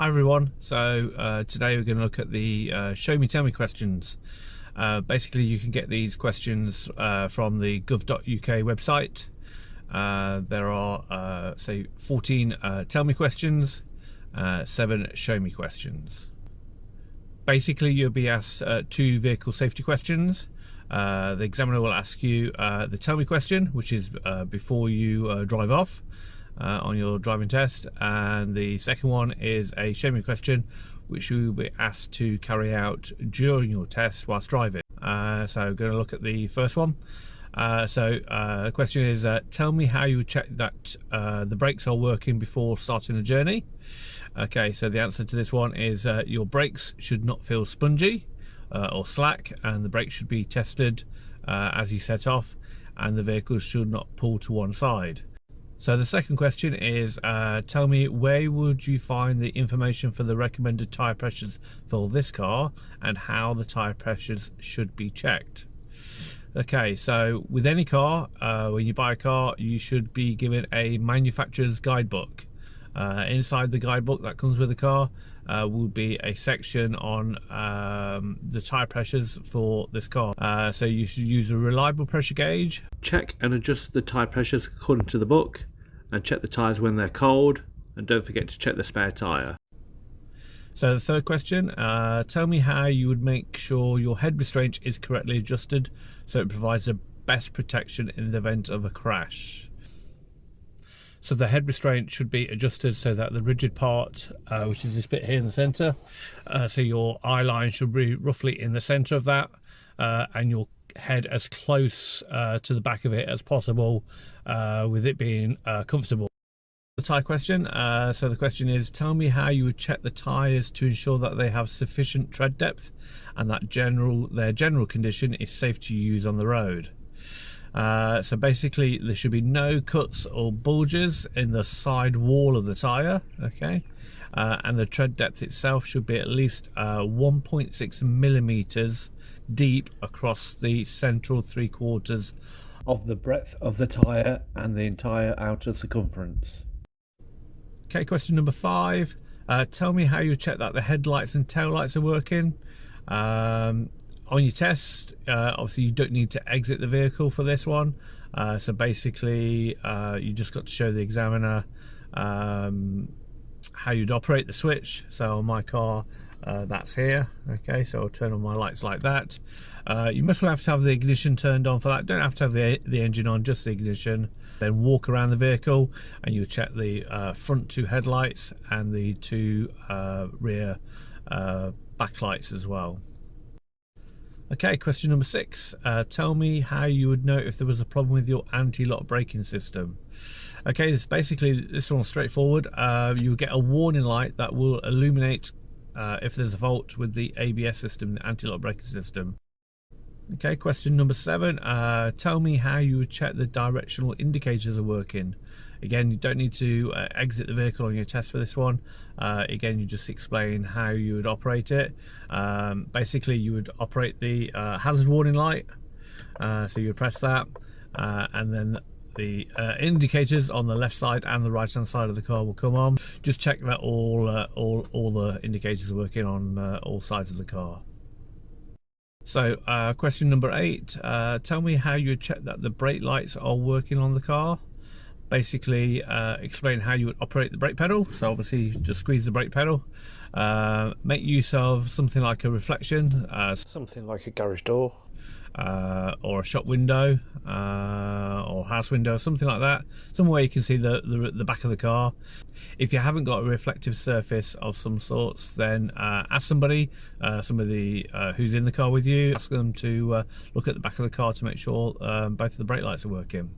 Hi everyone, so today we're going to look at the show me tell me questions. Basically you can get these questions from the gov.uk website. There are say 14 tell me questions, 7 show me questions. Basically you'll be asked 2 vehicle safety questions. The examiner will ask you the tell me question, which is before you drive off on your driving test, and the second one is a show me question which you will be asked to carry out during your test whilst driving. So going to look at the first one. The question is tell me how you would check that the brakes are working before starting a journey. Okay, so the answer to this one is your brakes should not feel spongy or slack, and the brakes should be tested as you set off, and the vehicle should not pull to one side. So the second question is tell me where would you find the information for the recommended tyre pressures for this car and how the tyre pressures should be checked. Okay, so with any car, when you buy a car, you should be given a manufacturer's guidebook. Inside the guidebook that comes with the car will be a section on the tyre pressures for this car. So you should use a reliable pressure gauge. Check and adjust the tyre pressures according to the book, and check the tyres when they're cold, and don't forget to check the spare tyre. So the third question, tell me how you would make sure your head restraint is correctly adjusted so it provides the best protection in the event of a crash. So the head restraint should be adjusted so that the rigid part, which is this bit here in the centre, so your eye line should be roughly in the centre of that, and your head as close to the back of it as possible, with it being comfortable. The tyre question, so the question is tell me how you would check the tyres to ensure that they have sufficient tread depth and that their general condition is safe to use on the road. So basically there should be no cuts or bulges in the side wall of the tyre, okay, and the tread depth itself should be at least 1.6 millimeters deep across the central 3/4 of the breadth of the tyre and the entire outer circumference. Okay, question number 5. Tell me how you check that the headlights and tail lights are working. On your test, obviously you don't need to exit the vehicle for this one. So basically you just got to show the examiner how you'd operate the switch. So on my car, that's here. Okay, so I'll turn on my lights like that. You must have to have the ignition turned on for that. Don't have to have the engine on, just the ignition. Then walk around the vehicle and you check the front 2 headlights and the 2 rear backlights as well. Okay, question number 6. Tell me how you would know if there was a problem with your anti-lock braking system. Okay, this one's straightforward. You will get a warning light that will illuminate if there's a fault with the ABS system, the anti-lock braking system. Okay, question number 7. Tell me how you would check the directional indicators are working. Again, you don't need to exit the vehicle on your test for this one. Again, you just explain how you would operate it. Basically, you would operate the hazard warning light. So you would press that, and then the indicators on the left side and the right hand side of the car will come on. Just check that all the indicators are working on all sides of the car. So question number 8, tell me how you would check that the brake lights are working on the car. Basically explain how you would operate the brake pedal. So obviously just squeeze the brake pedal. Make use of something like a reflection, something like a garage door, or a shop window, or house window, something like that, somewhere you can see the back of the car. If you haven't got a reflective surface of some sorts, then ask somebody who's in the car with you, ask them to look at the back of the car to make sure both of the brake lights are working.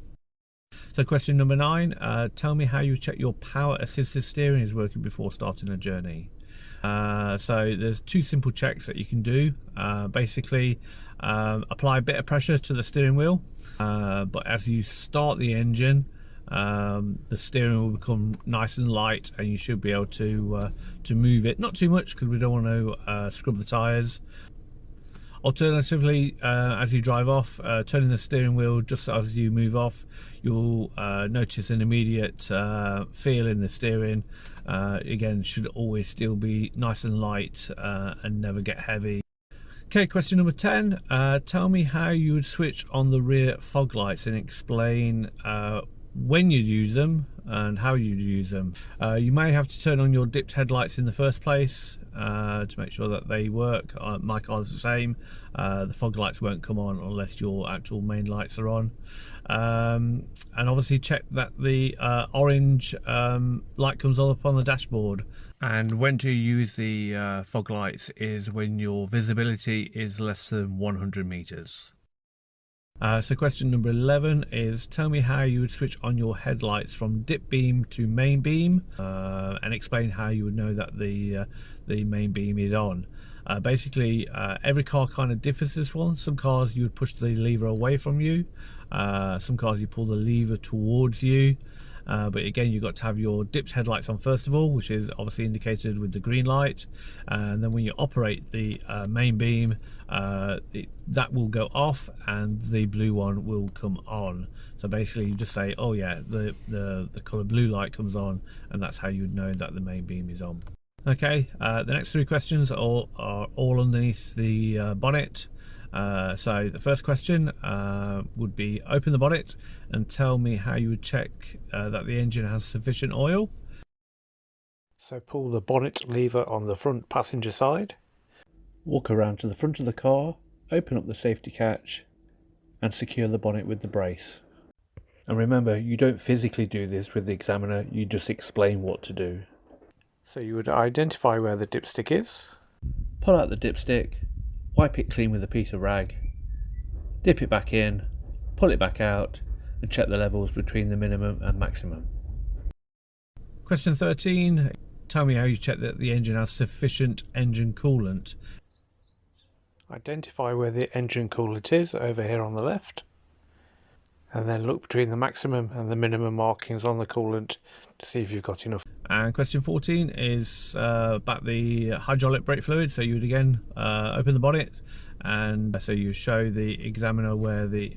So question number 9, tell me how you check your power assisted steering is working before starting a journey. So there's 2 simple checks that you can do. Basically apply a bit of pressure to the steering wheel, but as you start the engine, the steering will become nice and light and you should be able to move it, not too much because we don't want to scrub the tyres. Alternatively, as you drive off, turning the steering wheel just as you move off, you'll notice an immediate feel in the steering. Again, should always still be nice and light and never get heavy. Okay, question number 10. Tell me how you would switch on the rear fog lights and explain when you'd use them and how you'd use them. You may have to turn on your dipped headlights in the first place to make sure that they work. My car's the same. The fog lights won't come on unless your actual main lights are on. And obviously check that the orange light comes up on the dashboard. And when to use the fog lights is when your visibility is less than 100 meters. So question number 11 is tell me how you would switch on your headlights from dip beam to main beam and explain how you would know that the main beam is on. Basically, every car kind of differs this one. Some cars you would push the lever away from you, some cars you pull the lever towards you. But again, you've got to have your dipped headlights on first of all, which is obviously indicated with the green light, and then when you operate the main beam, that will go off and the blue one will come on. So basically you just say, oh yeah, the colour blue light comes on, and that's how you would know that the main beam is on. Okay, the next three questions are all underneath the bonnet. So the first question would be open the bonnet and tell me how you would check that the engine has sufficient oil. So pull the bonnet lever on the front passenger side, walk around to the front of the car, open up the safety catch and secure the bonnet with the brace. And remember, you don't physically do this with the examiner, you just explain what to do. So you would identify where the dipstick is, pull out the dipstick, wipe it clean with a piece of rag, dip it back in, pull it back out and check the levels between the minimum and maximum. Question 13. Tell me how you check that the engine has sufficient engine coolant. Identify where the engine coolant is over here on the left, and then look between the maximum and the minimum markings on the coolant to see if you've got enough. And question 14 is about the hydraulic brake fluid. So you would again open the bonnet, and so you show the examiner where the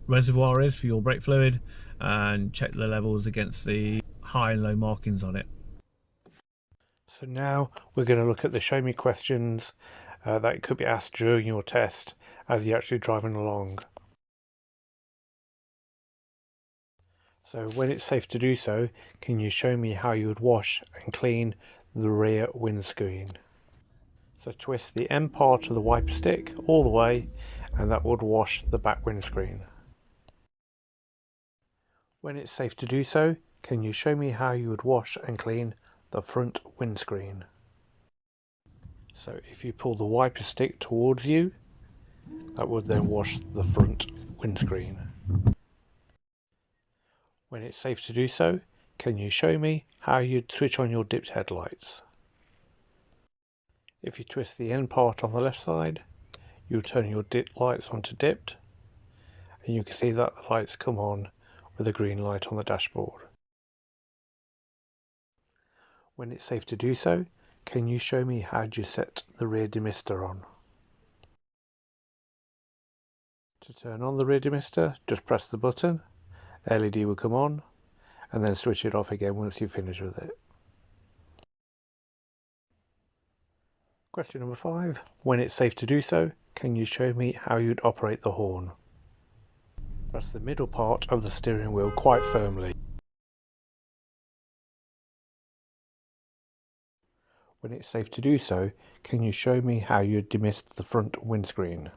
reservoir is for your brake fluid and check the levels against the high and low markings on it. So now we're going to look at the show me questions that could be asked during your test as you're actually driving along. So when it's safe to do so, can you show me how you would wash and clean the rear windscreen? So twist the end part of the wiper stick all the way and that would wash the back windscreen. When it's safe to do so, can you show me how you would wash and clean the front windscreen? So if you pull the wiper stick towards you, that would then wash the front windscreen. When it's safe to do so, can you show me how you'd switch on your dipped headlights? If you twist the end part on the left side, you'll turn your dip lights onto dipped, and you can see that the lights come on with a green light on the dashboard. When it's safe to do so, can you show me how you set the rear demister on? To turn on the rear demister, just press the button, the LED will come on, and then switch it off again once you've finished with it. Question number 5. When it's safe to do so, can you show me how you'd operate the horn? Press the middle part of the steering wheel quite firmly. When it's safe to do so, can you show me how you demist the front windscreen?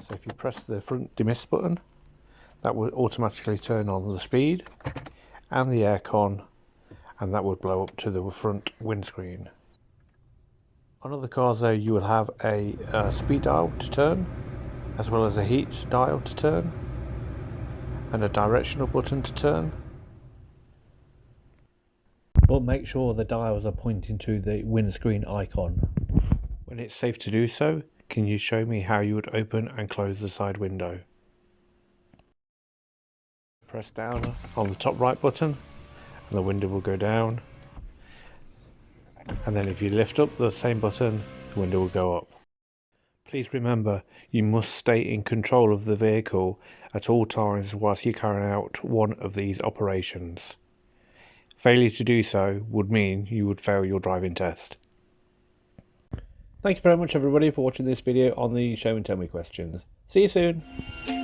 So if you press the front demist button, that would automatically turn on the speed and the aircon, and that would blow up to the front windscreen. On other cars though, you will have a speed dial to turn, as well as a heat dial to turn, and a directional button to turn. But make sure the dials are pointing to the windscreen icon. When it's safe to do so, can you show me how you would open and close the side window? Press down on the top right button and the window will go down. And then if you lift up the same button, window will go up. Please remember, you must stay in control of the vehicle at all times whilst you carry out one of these operations. Failure to do so would mean you would fail your driving test. Thank you very much everybody for watching this video on the Show Me Tell Me questions. See you soon!